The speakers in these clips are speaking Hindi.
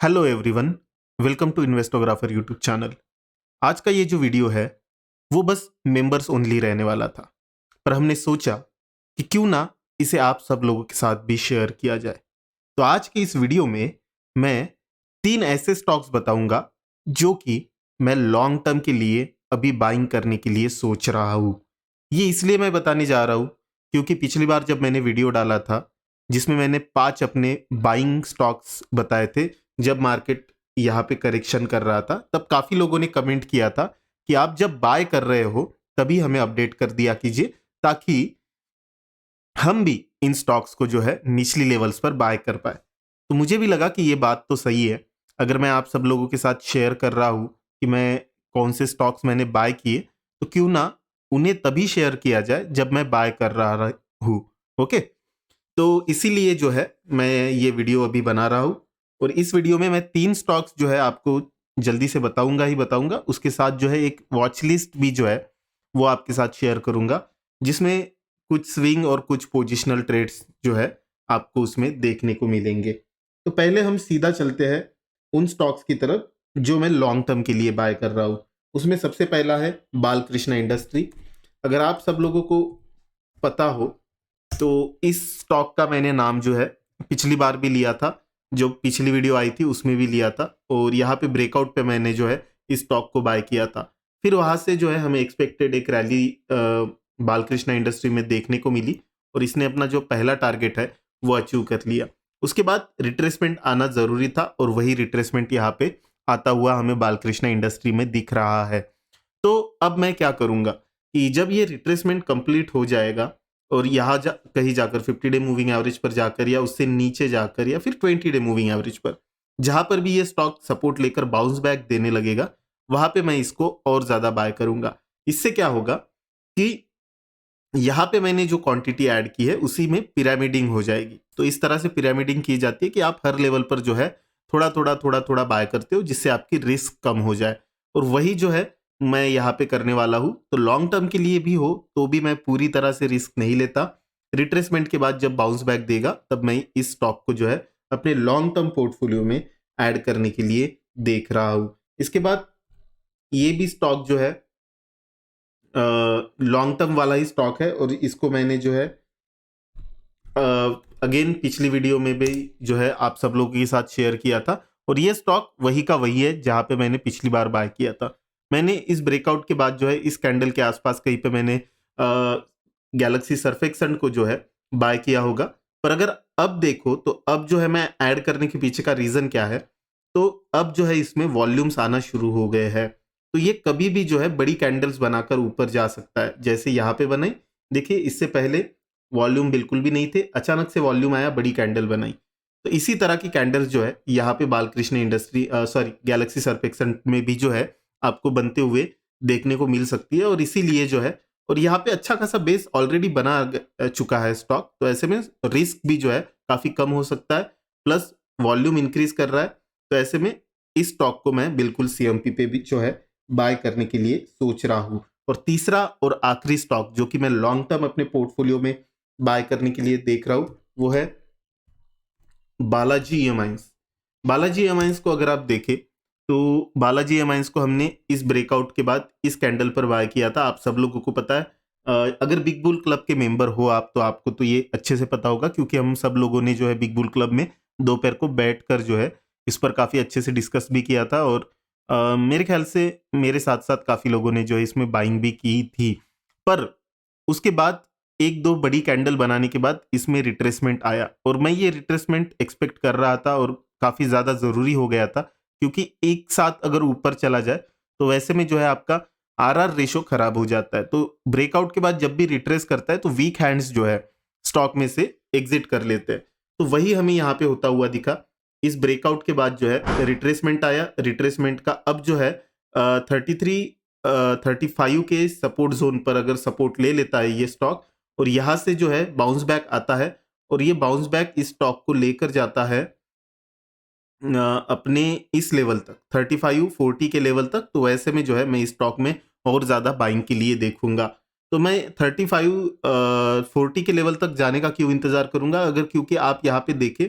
Hello everyone, welcome to Investographer YouTube channel. आज का ये जो वीडियो है वो बस मेंबर्स ओनली रहने वाला था, पर हमने सोचा कि क्यों ना इसे आप सब लोगों के साथ भी शेयर किया जाए। तो आज की इस वीडियो में मैं 3 ऐसे स्टॉक्स बताऊंगा जो कि मैं लॉन्ग टर्म के लिए अभी बाइंग करने के लिए सोच रहा हूँ। ये इसलिए मैं बताने जा रहा हूँ क्योंकि पिछली बार जब मैंने वीडियो डाला था जिसमें मैंने 5 अपने बाइंग स्टॉक्स बताए थे, जब मार्केट यहाँ पे करेक्शन कर रहा था, तब काफी लोगों ने कमेंट किया था कि आप जब बाय कर रहे हो तभी हमें अपडेट कर दिया कीजिए ताकि हम भी इन स्टॉक्स को जो है निचली लेवल्स पर बाय कर पाए। तो मुझे भी लगा कि ये बात तो सही है। अगर मैं आप सब लोगों के साथ शेयर कर रहा हूं कि मैं कौन से स्टॉक्स मैंने बाय किए, तो क्यों ना उन्हें तभी शेयर किया जाए जब मैं बाय कर रहा हूं। ओके, तो इसीलिए जो है मैं ये वीडियो अभी बना रहा हूँ। और इस वीडियो में मैं 3 स्टॉक्स जो है आपको जल्दी से बताऊंगा ही बताऊंगा। उसके साथ जो है एक वॉच लिस्ट भी जो है वो आपके साथ शेयर करूंगा, जिसमें कुछ स्विंग और कुछ पोजिशनल ट्रेड्स जो है आपको उसमें देखने को मिलेंगे। तो पहले हम सीधा चलते हैं उन स्टॉक्स की तरफ जो मैं लॉन्ग टर्म के लिए बाय कर रहा हूँ। उसमें सबसे पहला है बालकृष्ण इंडस्ट्री। अगर आप सब लोगों को पता हो तो इस स्टॉक का मैंने नाम जो है पिछली बार भी लिया था, जो पिछली वीडियो आई थी उसमें भी लिया था, और यहाँ पे ब्रेकआउट पे मैंने जो है इस स्टॉक को बाय किया था। फिर वहां से जो है हमें एक्सपेक्टेड एक रैली बालकृष्णा इंडस्ट्री में देखने को मिली और इसने अपना जो पहला टारगेट है वो अचीव कर लिया। उसके बाद रिट्रेसमेंट आना जरूरी था और वही रिट्रेसमेंट यहाँ पे आता हुआ हमें बालकृष्णा इंडस्ट्री में दिख रहा है। तो अब मैं क्या करूंगा कि जब ये रिट्रेसमेंट कंप्लीट हो जाएगा और कहीं जाकर 50 डे मूविंग एवरेज पर जाकर या उससे नीचे जाकर या फिर 20 डे मूविंग एवरेज पर जहां पर भी ये स्टॉक सपोर्ट लेकर बाउंस बैक देने लगेगा, वहां पे मैं इसको और ज्यादा बाय करूंगा। इससे क्या होगा कि यहाँ पे मैंने जो क्वांटिटी ऐड की है उसी में पिरामिडिंग हो जाएगी। तो इस तरह से पिरामिडिंग की जाती है कि आप हर लेवल पर जो है थोड़ा थोड़ा बाय करते हो, जिससे आपकी रिस्क कम हो जाए। और वही जो है मैं यहाँ पे करने वाला हूँ। तो लॉन्ग टर्म के लिए भी हो तो भी मैं पूरी तरह से रिस्क नहीं लेता। रिट्रेसमेंट के बाद जब बाउंस बैक देगा तब मैं इस स्टॉक को जो है अपने लॉन्ग टर्म पोर्टफोलियो में ऐड करने के लिए देख रहा हूँ। इसके बाद ये भी स्टॉक जो है लॉन्ग टर्म वाला ही स्टॉक है और इसको मैंने जो है अगेन पिछली वीडियो में भी जो है आप सब लोगों के साथ शेयर किया था, और ये स्टॉक वही का वही है जहां पे मैंने पिछली बार बाय किया था। मैंने इस ब्रेकआउट के बाद जो है इस कैंडल के आसपास कहीं पे मैंने गैलेक्सी सर्फेक्सेंट को जो है बाय किया होगा। पर अगर अब देखो तो अब जो है मैं ऐड करने के पीछे का रीजन क्या है, तो अब जो है इसमें वॉल्यूम्स आना शुरू हो गए हैं। तो ये कभी भी जो है बड़ी कैंडल्स बनाकर ऊपर जा सकता है, जैसे यहाँ पे बने। देखिए इससे पहले वॉल्यूम बिल्कुल भी नहीं थे, अचानक से वॉल्यूम आया, बड़ी कैंडल बनाई। तो इसी तरह की कैंडल्स जो है यहाँ पे बालकृष्ण इंडस्ट्री गैलेक्सी सर्फेक्सेंट में भी जो है आपको बनते हुए देखने को मिल सकती है। और इसीलिए जो है, और यहाँ पे अच्छा खासा बेस ऑलरेडी बना चुका है स्टॉक, तो ऐसे में रिस्क भी जो है काफी कम हो सकता है, प्लस वॉल्यूम इंक्रीज कर रहा है। तो ऐसे में इस स्टॉक को मैं बिल्कुल सीएमपी पे भी जो है बाय करने के लिए सोच रहा हूं। और तीसरा और आखिरी स्टॉक जो कि मैं लॉन्ग टर्म अपने पोर्टफोलियो में बाय करने के लिए देख रहा हूं वो है बालाजी एमाइंस। बालाजी एमाइंस को अगर आप देखें तो बालाजी एमाइंस को हमने इस ब्रेकआउट के बाद इस कैंडल पर बाय किया था। आप सब लोगों को पता है, अगर बिग बुल क्लब के मेंबर हो आप तो आपको तो ये अच्छे से पता होगा, क्योंकि हम सब लोगों ने जो है बिग बुल क्लब में दोपहर को बैठ कर जो है इस पर काफी अच्छे से डिस्कस भी किया था। और मेरे ख्याल से मेरे साथ साथ काफी लोगों ने जो है इसमें बाइंग भी की थी। पर उसके बाद एक दो बड़ी कैंडल बनाने के बाद इसमें रिट्रेसमेंट आया और मैं ये रिट्रेसमेंट एक्सपेक्ट कर रहा था और काफी ज्यादा जरूरी हो गया था, क्योंकि एक साथ अगर ऊपर चला जाए तो वैसे में जो है आपका आरआर रेशो खराब हो जाता है। तो ब्रेकआउट के बाद जब भी रिट्रेस करता है तो वीक हैंड्स जो है स्टॉक में से एग्जिट कर लेते हैं। तो वही हमें यहाँ पे होता हुआ दिखा। इस ब्रेकआउट के बाद जो है रिट्रेसमेंट आया। रिट्रेसमेंट का अब जो है 35 के सपोर्ट जोन पर अगर सपोर्ट ले लेता है ये स्टॉक और यहाँ से जो है बाउंस बैक आता है और ये बाउंस बैक इस स्टॉक को लेकर जाता है अपने इस लेवल तक 35-40 के लेवल तक, तो वैसे में जो है मैं इस स्टॉक में और ज्यादा बाइंग के लिए देखूंगा। तो मैं 35-40 के लेवल तक जाने का क्यों इंतजार करूंगा, अगर क्योंकि आप यहाँ पे देखें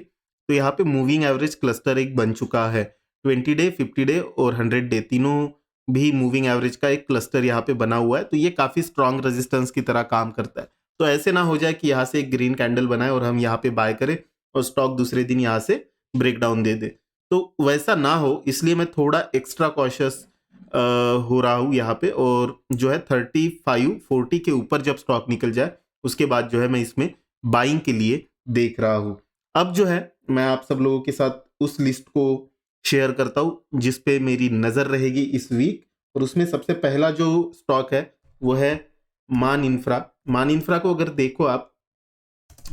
तो यहाँ पे मूविंग एवरेज क्लस्टर एक बन चुका है। 20 डे, 50 डे और 100 डे तीनों भी मूविंग एवरेज का एक क्लस्टर यहाँ पे बना हुआ है। तो ये काफी स्ट्रॉन्ग रेजिस्टेंस की तरह काम करता है। तो ऐसे ना हो जाए कि यहाँ से एक ग्रीन कैंडल बनाए और हम यहाँ पे बाय करें और स्टॉक दूसरे दिन यहाँ से ब्रेकडाउन दे दे। तो वैसा ना हो, इसलिए मैं थोड़ा एक्स्ट्रा कॉशियस हो रहा हूँ यहाँ पे। और जो है 35-40 के ऊपर जब स्टॉक निकल जाए उसके बाद जो है मैं इसमें बाइंग के लिए देख रहा हूँ। अब जो है मैं आप सब लोगों के साथ उस लिस्ट को शेयर करता हूँ जिस पे मेरी नजर रहेगी इस वीक। और उसमें सबसे पहला जो स्टॉक है वो है मान इंफ्रा। मान इंफ्रा को अगर देखो आप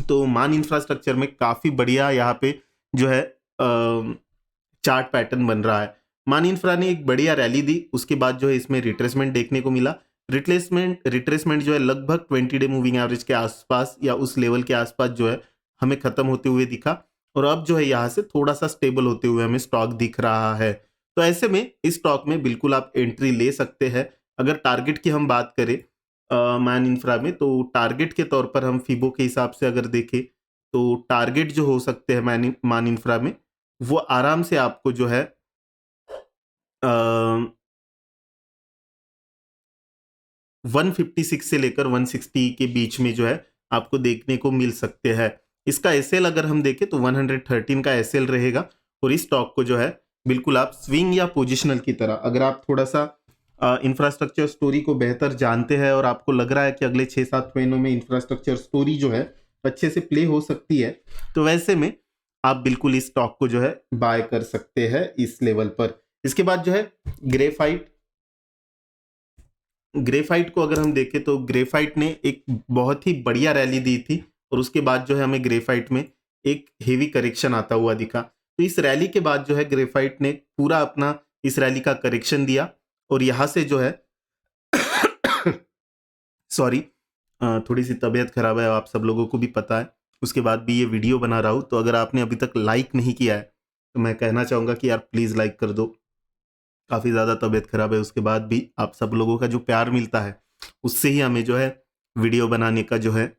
तो मान इंफ्रास्ट्रक्चर में काफी बढ़िया यहाँ पे जो है चार्ट पैटर्न बन रहा है। मान इंफ्रा ने एक बढ़िया रैली दी, उसके बाद जो है इसमें रिट्रेसमेंट देखने को मिला। रिट्रेसमेंट जो है लगभग 20 डे मूविंग एवरेज के आसपास या उस लेवल के आसपास जो है हमें खत्म होते हुए दिखा। और अब जो है यहाँ से थोड़ा सा स्टेबल होते हुए हमें स्टॉक दिख रहा है। तो ऐसे में इस स्टॉक में बिल्कुल आप एंट्री ले सकते हैं। अगर टारगेट की हम बात करें मान इंफ्रा में, तो टारगेट के तौर पर हम फिबो के हिसाब से अगर देखें तो टारगेट जो हो सकते हैं मान इंफ्रा में वो आराम से आपको जो है 156 से लेकर 160 के बीच में जो है आपको देखने को मिल सकते हैं। इसका एसएल अगर हम देखें तो 113 का एसएल रहेगा। और इस स्टॉक को जो है बिल्कुल आप स्विंग या पोजिशनल की तरह, अगर आप थोड़ा सा इंफ्रास्ट्रक्चर स्टोरी को बेहतर जानते हैं और आपको लग रहा है कि अगले 6-7 महीनों में इंफ्रास्ट्रक्चर स्टोरी जो है अच्छे से प्ले हो सकती है, तो वैसे में आप बिल्कुल इस स्टॉक को जो है बाय कर सकते हैं इस लेवल पर। इसके बाद जो है ग्रेफाइट को अगर हम देखें तो ग्रेफाइट ने एक बहुत ही बढ़िया रैली दी थी और उसके बाद जो है हमें ग्रेफाइट में एक हेवी करेक्शन आता हुआ दिखा। तो इस रैली के बाद जो है ग्रेफाइट ने पूरा अपना इस रैली का करेक्शन दिया और यहां से जो है सॉरी, थोड़ी सी तबीयत खराब है, आप सब लोगों को भी पता है। उसके बाद भी ये वीडियो बना रहा हूं, तो अगर आपने अभी तक लाइक नहीं किया है तो मैं कहना चाहूंगा कि यार प्लीज लाइक कर दो। काफी ज्यादा तबीयत खराब है, उसके बाद भी आप सब लोगों का जो प्यार मिलता है उससे ही हमें जो है वीडियो बनाने का जो है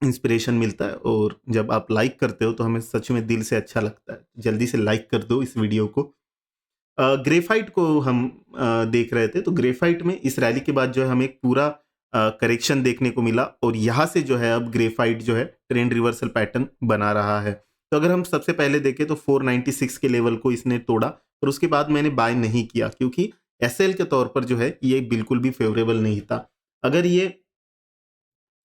इंस्पिरेशन मिलता है। और जब आप लाइक करते हो तो हमें सच में दिल से अच्छा लगता है। जल्दी से लाइक कर दो इस वीडियो को। ग्रेफाइट को हम देख रहे थे, तो ग्रेफाइट में इस रैली के बाद जो है हमें एक पूरा करेक्शन देखने को मिला और यहाँ से जो है अब ग्रेफाइट जो है ट्रेंड रिवर्सल पैटर्न बना रहा है। तो अगर हम सबसे पहले देखें तो 496 के लेवल को इसने तोड़ा और उसके बाद मैंने बाय नहीं किया क्योंकि एसएल के तौर पर जो है ये बिल्कुल भी फेवरेबल नहीं था। अगर ये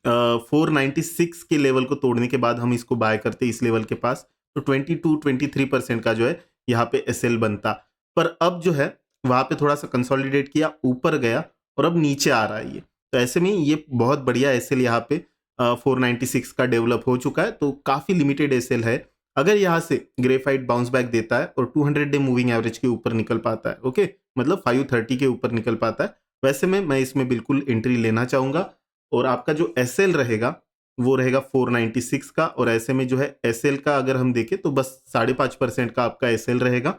496 के लेवल को तोड़ने के बाद हम इसको बाय करते इस लेवल के पास, तो 22-23% का जो है यहाँ पे एसएल बनता। पर अब जो है वहां पे थोड़ा सा कंसोलिडेट किया, ऊपर गया और अब नीचे आ रहा है ये। तो ऐसे में ये बहुत बढ़िया एसएल यहाँ पे 496 का डेवलप हो चुका है। तो काफी लिमिटेड एसएल है। अगर यहाँ से ग्रेफाइट बाउंस बैक देता है और 200 डे मूविंग एवरेज के ऊपर निकल पाता है, ओके, मतलब 530 के ऊपर निकल पाता है, वैसे में मैं इसमें बिल्कुल एंट्री लेना चाहूंगा। और आपका जो एसएल रहेगा वो रहेगा 496 का। और ऐसे में जो है एसएल का अगर हम देखें तो बस 5.5% का आपका एसएल रहेगा।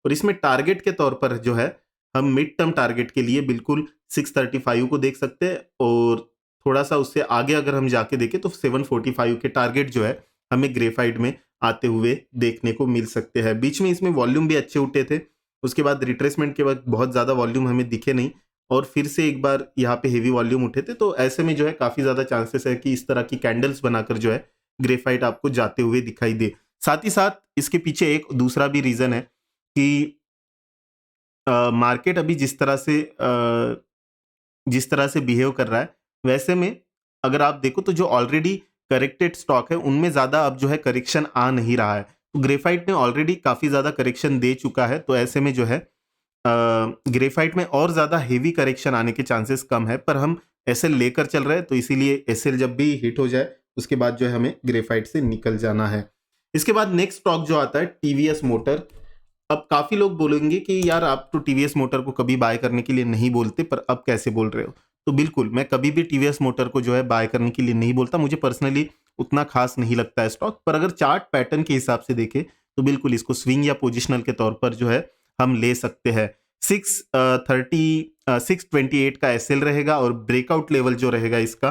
और इसमें टारगेट के तौर पर जो है हम मिड टर्म टारगेट के लिए बिल्कुल 635 को देख सकते हैं। और थोड़ा सा उससे आगे अगर हम जाके देखें तो 745 के टारगेट जो है हमें ग्रेफाइट में आते हुए देखने को मिल सकते हैं। बीच में इसमें वॉल्यूम भी अच्छे उठे थे, उसके बाद रिट्रेसमेंट के बाद बहुत ज्यादा वॉल्यूम हमें दिखे नहीं और फिर से एक बार यहाँ पे हेवी वॉल्यूम उठे थे। तो ऐसे में जो है काफी ज्यादा चांसेस है कि इस तरह की कैंडल्स बनाकर जो है ग्रेफाइट आपको जाते हुए दिखाई दे। साथ ही साथ इसके पीछे एक दूसरा भी रीजन है कि मार्केट अभी जिस तरह से बिहेव कर रहा है, वैसे में अगर आप देखो तो जो ऑलरेडी करेक्टेड स्टॉक है उनमें ज्यादा अब जो है करेक्शन आ नहीं रहा है। तो ग्रेफाइट ने ऑलरेडी काफी ज्यादा करेक्शन दे चुका है। तो ऐसे में जो है ग्रेफाइट में और ज्यादा हेवी करेक्शन आने के चांसेस कम है। पर हम एसएल लेकर चल रहे हैं, तो इसीलिए एसएल जब भी हिट हो जाए उसके बाद जो है हमें ग्रेफाइट से निकल जाना है। इसके बाद नेक्स्ट स्टॉक जो आता है टीवीएस मोटर। अब काफी लोग बोलेंगे कि यार आप तो टीवीएस मोटर को कभी बाय करने के लिए नहीं बोलते, पर अब कैसे बोल रहे हो? तो बिल्कुल मैं कभी भी टीवीएस मोटर को जो है बाय करने के लिए नहीं बोलता। मुझे पर्सनली उतना खास नहीं लगता है स्टॉक, पर अगर चार्ट पैटर्न के हिसाब से देखें तो बिल्कुल इसको स्विंग या पोजिशनल के तौर पर जो है हम ले सकते हैं। 628 का एसएल रहेगा और ब्रेकआउट लेवल जो रहेगा इसका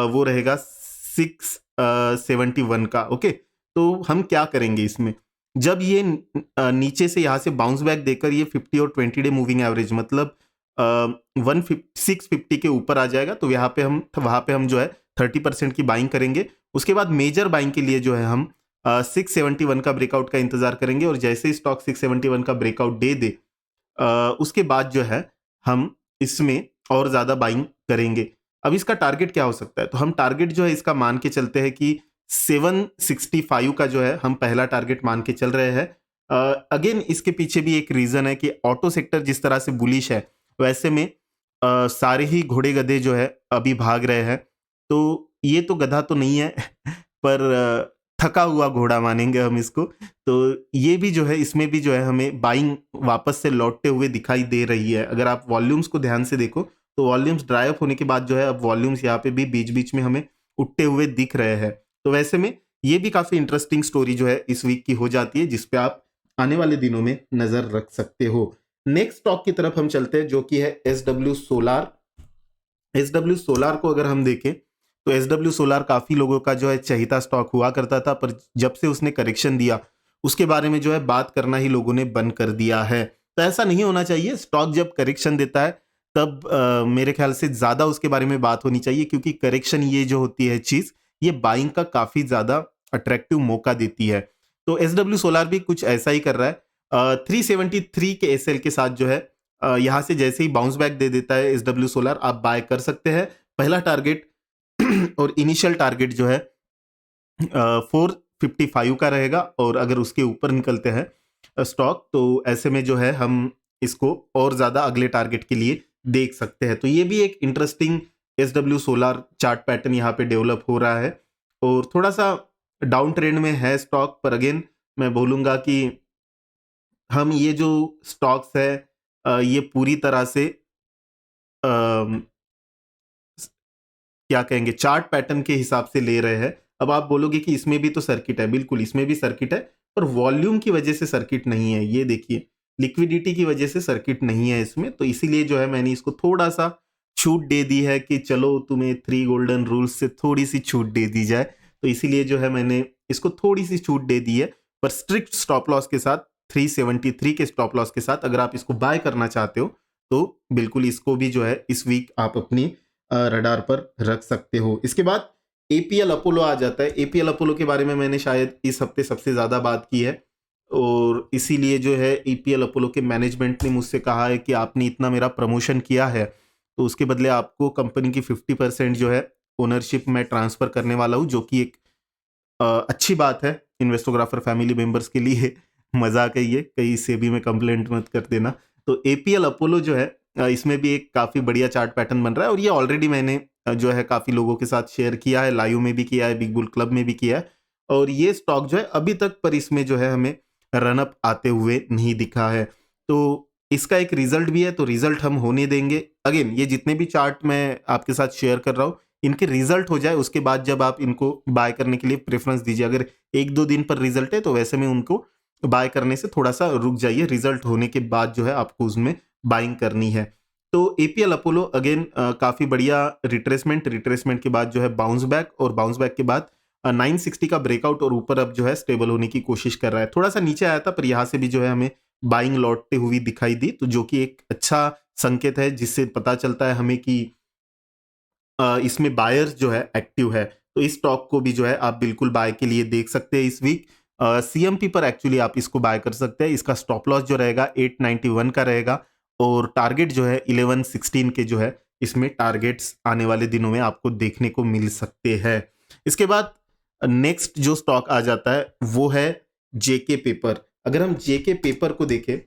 वो रहेगा 671 का, ओके। तो हम क्या करेंगे इसमें, जब ये नीचे से यहाँ से बाउंस बैक देकर ये 50 और 20 डे मूविंग एवरेज मतलब 650 के ऊपर आ जाएगा, तो वहाँ पे हम जो है 30% की बाइंग करेंगे। उसके बाद मेजर बाइंग के लिए जो है हम 671 का ब्रेकआउट का इंतजार करेंगे, और जैसे ही स्टॉक 671 का ब्रेकआउट दे दे उसके बाद जो है हम इसमें और ज्यादा बाइंग करेंगे। अब इसका टारगेट क्या हो सकता है, तो हम टारगेट जो है इसका मान के चलते हैं कि 765 का जो है हम पहला टारगेट मान के चल रहे हैं। अगेन इसके पीछे भी एक रीजन है कि ऑटो सेक्टर जिस तरह से बुलिश है, वैसे में सारे ही घोड़े गधे जो है अभी भाग रहे हैं। तो ये तो गधा तो नहीं है पर थका हुआ घोड़ा मानेंगे हम इसको। तो ये भी जो है, इसमें भी जो है हमें बाइंग वापस से लौटते हुए दिखाई दे रही है। अगर आप वॉल्यूम्स को ध्यान से देखो तो वॉल्यूम्स ड्राई अप होने के बाद जो है अब वॉल्यूम्स यहाँ पे भी बीच बीच में हमें उठते हुए दिख रहे हैं। तो वैसे में ये भी काफी इंटरेस्टिंग स्टोरी जो है इस वीक की हो जाती है, जिसपे आप आने वाले दिनों में नजर रख सकते हो। नेक्स्ट स्टॉक की तरफ हम चलते हैं, जो कि है SW सोलार। SW सोलार को अगर हम देखें तो SW सोलार काफी लोगों का जो है चहीता स्टॉक हुआ करता था, पर जब से उसने करेक्शन दिया उसके बारे में जो है बात करना ही लोगों ने बंद कर दिया है। तो ऐसा नहीं होना चाहिए। स्टॉक जब करेक्शन देता है तब मेरे ख्याल से ज्यादा उसके बारे में बात होनी चाहिए, क्योंकि करेक्शन ये जो होती है चीज, ये बाइंग का काफी ज्यादा अट्रैक्टिव मौका देती है। तो SW सोलार भी कुछ ऐसा ही कर रहा है। 373 के SL के साथ जो है यहां से जैसे ही बाउंस बैक दे देता है SW सोलार, आप बाय कर सकते हैं। पहला टारगेट और इनिशियल टारगेट जो है 455 का रहेगा, और अगर उसके ऊपर निकलते हैं स्टॉक तो ऐसे में जो है हम इसको और ज्यादा अगले टारगेट के लिए देख सकते हैं। तो ये भी एक interesting SW solar chart pattern यहाँ पे डेवलप हो रहा है, और थोड़ा सा डाउन ट्रेंड में है स्टॉक। पर अगेन मैं बोलूंगा कि हम ये जो स्टॉक्स है ये पूरी तरह से क्या कहेंगे, चार्ट पैटर्न के हिसाब से ले रहे हैं। अब आप बोलोगे कि इसमें भी तो सर्किट है, बिल्कुल इसमें भी सर्किट है, पर वॉल्यूम की वजह से सर्किट नहीं है। ये देखिए, लिक्विडिटी की वजह से सर्किट नहीं है इसमें। तो इसीलिए जो है मैंने इसको थोड़ा सा छूट दे दी है कि चलो तुम्हें 3 गोल्डन रूल्स से थोड़ी सी छूट दे दी जाए। तो इसीलिए जो है मैंने इसको थोड़ी सी छूट दे दी है, पर स्ट्रिक्ट स्टॉप लॉस के साथ, 373 के स्टॉप लॉस के साथ अगर आप इसको बाय करना चाहते हो तो बिल्कुल इसको भी जो है इस वीक आप अपनी रडार पर रख सकते हो। इसके बाद APL अपोलो आ जाता है। APL अपोलो के बारे में मैंने शायद इस हफ्ते सबसे ज्यादा बात की है, और इसीलिए जो है APL अपोलो के मैनेजमेंट ने मुझसे कहा है कि आपने इतना मेरा प्रमोशन किया है तो उसके बदले आपको कंपनी की 50% जो है ओनरशिप में ट्रांसफर करने वाला हूँ, जो कि एक अच्छी बात है इन्वेस्टोग्राफर फैमिली मेंबर्स के लिए। मजाक है ये, कहीं सेबी में कंप्लेंट मत कर देना। तो APL अपोलो जो है इसमें भी एक काफी बढ़िया चार्ट पैटर्न बन रहा है, और ये ऑलरेडी मैंने जो है काफी लोगों के साथ शेयर किया है, लाइव में भी किया है, बिग बुल क्लब में भी किया है। और ये स्टॉक जो है अभी तक पर इसमें जो है हमें रनअप आते हुए नहीं दिखा है। तो इसका एक रिजल्ट भी है, तो रिजल्ट हम होने देंगे। अगेन ये जितने भी चार्ट मैं आपके साथ शेयर कर रहा हूँ, इनके रिजल्ट हो जाए उसके बाद जब आप इनको बाय करने के लिए प्रेफरेंस दीजिए। अगर 1-2 दिन पर रिजल्ट है तो वैसे में उनको बाय करने से थोड़ा सा रुक जाइए, रिजल्ट होने के बाद जो है आपको उसमें बाइंग करनी है। तो APL अपोलो अगेन काफी बढ़िया रिट्रेसमेंट के बाद जो है बाउंस बैक, और बाउंस बैक के बाद 960 का ब्रेकआउट, और ऊपर अब जो है स्टेबल होने की कोशिश कर रहा है। थोड़ा सा नीचे आया था पर यहाँ से भी जो है हमें बाइंग लौटते हुई दिखाई दी, तो जो कि एक अच्छा संकेत है, जिससे पता चलता है हमें कि इसमें बायर्स जो है एक्टिव है। तो इस स्टॉक को भी जो है आप बिल्कुल बाय के लिए देख सकते हैं इस वीक। CMP पर एक्चुअली आप इसको बाय कर सकते हैं। इसका स्टॉप लॉस जो रहेगा 891 का रहेगा, और टारगेट जो है 1116 के जो है इसमें टारगेट्स आने वाले दिनों में आपको देखने को मिल सकते हैं। इसके बाद नेक्स्ट जो स्टॉक आ जाता है वो है JK पेपर। अगर हम JK पेपर को देखें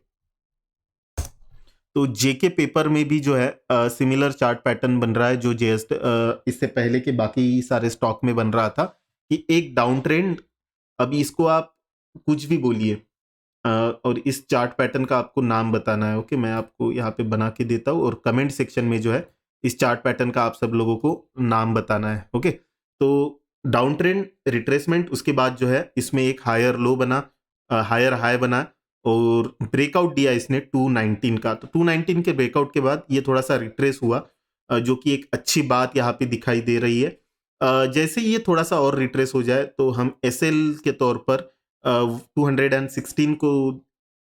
तो JK पेपर में भी जो है सिमिलर चार्ट पैटर्न बन रहा है जो इससे पहले के बाकी सारे स्टॉक में बन रहा था, कि एक डाउन ट्रेंड। अभी इसको आप कुछ भी बोलिए, और इस चार्ट पैटर्न का आपको नाम बताना है। ओके, मैं आपको यहाँ पे बना के देता हूँ, और कमेंट सेक्शन में जो है इस चार्ट पैटर्न का आप सब लोगों को नाम बताना है। ओके, तो डाउन ट्रेंड, रिट्रेसमेंट, उसके बाद जो है इसमें एक हायर लो बना, हायर हाई बना, और ब्रेकआउट दिया इसने 219 का। तो 219 के ब्रेकआउट के बाद ये थोड़ा सा रिट्रेस हुआ, जो कि एक अच्छी बात यहाँ पे दिखाई दे रही है। जैसे ये थोड़ा सा और रिट्रेस हो जाए तो हम एसएल के तौर पर 216 को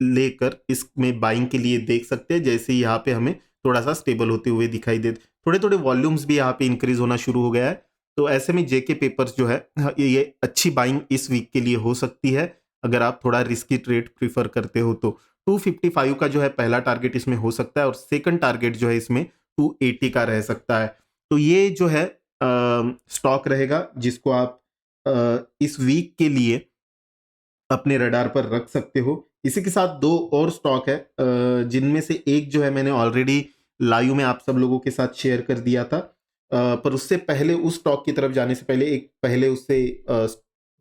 लेकर इसमें बाइंग के लिए देख सकते हैं। जैसे यहाँ पे हमें थोड़ा सा स्टेबल होते हुए दिखाई दे, थोड़े थोड़े वॉल्यूम्स भी यहाँ पे इंक्रीज होना शुरू हो गया है। तो ऐसे में जेके पेपर्स जो है ये अच्छी बाइंग इस वीक के लिए हो सकती है अगर आप थोड़ा रिस्की ट्रेड प्रीफर करते हो तो। 255 का जो है पहला टारगेट इसमें हो सकता है और सेकंड टारगेट जो है इसमें 280 का रह सकता है। तो ये जो है स्टॉक रहेगा जिसको आप इस वीक के लिए अपने रडार पर रख सकते हो। इसी के साथ दो और स्टॉक है जिनमें से एक जो है मैंने ऑलरेडी लाइव में आप सब लोगों के साथ शेयर कर दिया था, पर उससे पहले उस स्टॉक की तरफ जाने से पहले एक पहले उससे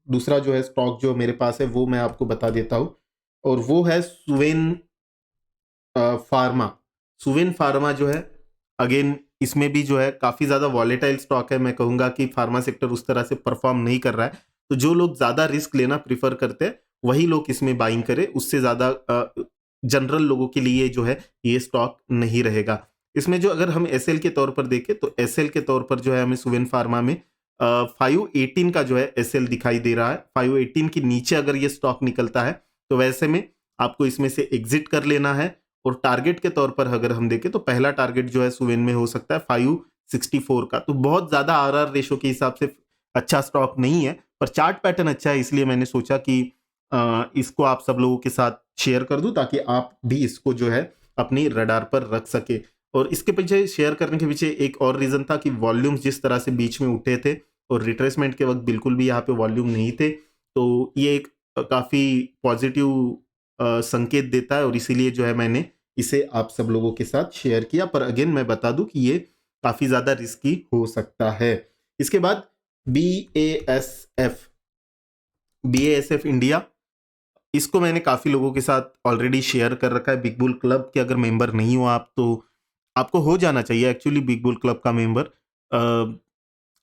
दूसरा जो है स्टॉक जो मेरे पास है वो मैं आपको बता देता हूँ, और वो है सुवेन फार्मा। सुवेन फार्मा जो है अगेन इसमें भी जो है काफ़ी ज़्यादा वॉलेटाइल स्टॉक है। मैं कहूँगा कि फार्मा सेक्टर उस तरह से परफॉर्म नहीं कर रहा है, तो जो लोग ज़्यादा रिस्क लेना प्रीफर करते हैं वही लोग इसमें बाइंग करें, उससे ज़्यादा जनरल लोगों के लिए जो है ये स्टॉक नहीं रहेगा। इसमें जो अगर हम एसएल के तौर पर देखें तो एसएल के तौर पर जो है हमें सुवेन फार्मा में 518 का जो है एसएल दिखाई दे रहा है। 518 के नीचे अगर ये स्टॉक निकलता है तो वैसे में आपको इसमें से एग्जिट कर लेना है। और टारगेट के तौर पर अगर हम देखें तो पहला टारगेट जो है सुवेन में हो सकता है 564 का। तो बहुत ज़्यादा आरआर रेशो के हिसाब से अच्छा स्टॉक नहीं है, पर चार्ट पैटर्न अच्छा है, इसलिए मैंने सोचा कि इसको आप सब लोगों के साथ शेयर कर दूं ताकि आप भी इसको जो है अपनी रडार पर रख सके। और इसके पीछे शेयर करने के पीछे एक और रीज़न था कि वॉल्यूम्स जिस तरह से बीच में उठे थे और रिट्रेसमेंट के वक्त बिल्कुल भी यहाँ पे वॉल्यूम नहीं थे, तो ये एक काफ़ी पॉजिटिव संकेत देता है और इसीलिए जो है मैंने इसे आप सब लोगों के साथ शेयर किया। पर अगेन मैं बता दूं कि ये काफ़ी ज़्यादा रिस्की हो सकता है। इसके बाद BASF इंडिया, इसको मैंने काफ़ी लोगों के साथ ऑलरेडी शेयर कर रखा है। बिग बुल क्लब के अगर मेंबर नहीं हो आप तो आपको हो जाना चाहिए एक्चुअली बिग बुल क्लब का मेंबर।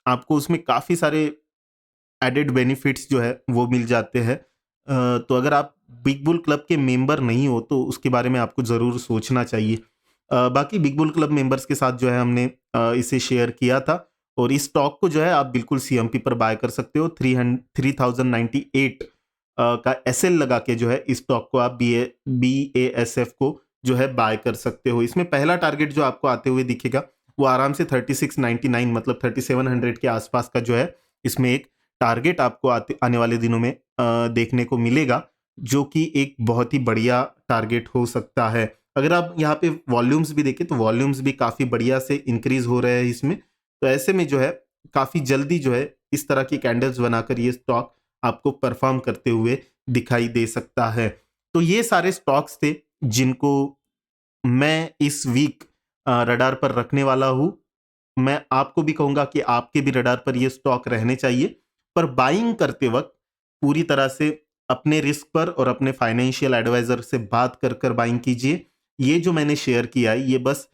आपको उसमें काफ़ी सारे एडेड बेनिफिट्स जो है वो मिल जाते हैं। तो अगर आप बिग बुल क्लब के मेंबर नहीं हो तो उसके बारे में आपको ज़रूर सोचना चाहिए। बाकी बिग बुल क्लब मेंबर्स के साथ जो है हमने इसे शेयर किया था और इस स्टॉक को जो है आप बिल्कुल CMP पर बाय कर सकते हो। 3098 का एसएल लगा के जो है इस स्टॉक को आप BASF को जो है बाय कर सकते हो। इसमें पहला टारगेट जो आपको आते हुए दिखेगा वो आराम से 3699 मतलब 3700 के आसपास का जो है इसमें एक टारगेट आपको आने वाले दिनों में देखने को मिलेगा, जो कि एक बहुत ही बढ़िया टारगेट हो सकता है। अगर आप यहाँ पे वॉल्यूम्स भी देखें तो वॉल्यूम्स भी काफ़ी बढ़िया से इंक्रीज हो रहे हैं इसमें। तो ऐसे में जो है काफ़ी जल्दी जो है इस तरह की कैंडल्स बनाकर ये स्टॉक आपको परफॉर्म करते हुए दिखाई दे सकता है। तो ये सारे स्टॉक्स थे जिनको मैं इस वीक रडार पर रखने वाला हूँ। मैं आपको भी कहूँगा कि आपके भी रडार पर ये स्टॉक रहने चाहिए, पर बाइंग करते वक्त पूरी तरह से अपने रिस्क पर और अपने फाइनेंशियल एडवाइजर से बात कर कर बाइंग कीजिए। ये जो मैंने शेयर किया है ये बस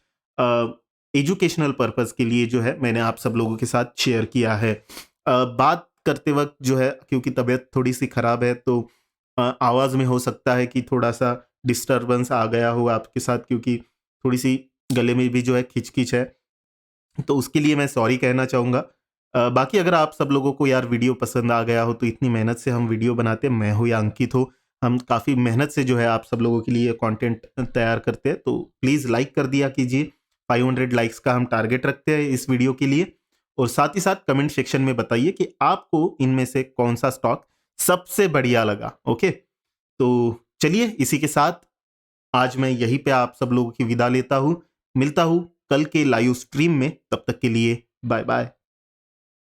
एजुकेशनल पर्पस के लिए जो है मैंने आप सब लोगों के साथ शेयर किया है। बात करते वक्त जो है क्योंकि तबीयत थोड़ी सी खराब है तो आवाज़ में हो सकता है कि थोड़ा सा डिस्टर्बेंस आ गया हो आपके साथ, क्योंकि थोड़ी सी गले में भी जो है खिचखिच है, तो उसके लिए मैं सॉरी कहना चाहूँगा। बाकी अगर आप सब लोगों को यार वीडियो पसंद आ गया हो तो इतनी मेहनत से हम वीडियो बनाते हैं, मैं हो या अंकित हो, हम काफ़ी मेहनत से जो है आप सब लोगों के लिए कंटेंट तैयार करते हैं, तो प्लीज़ लाइक कर दिया कीजिए। 500 लाइक्स का हम टारगेट रखते हैं इस वीडियो के लिए, और साथ ही साथ कमेंट सेक्शन में बताइए कि आपको इनमें से कौन सा स्टॉक सबसे बढ़िया लगा। ओके, तो चलिए इसी के साथ आज मैं यहीं पे आप सब लोगों की विदा लेता हूँ। मिलता हूँ कल के लाइव स्ट्रीम में, तब तक के लिए बाय बाय।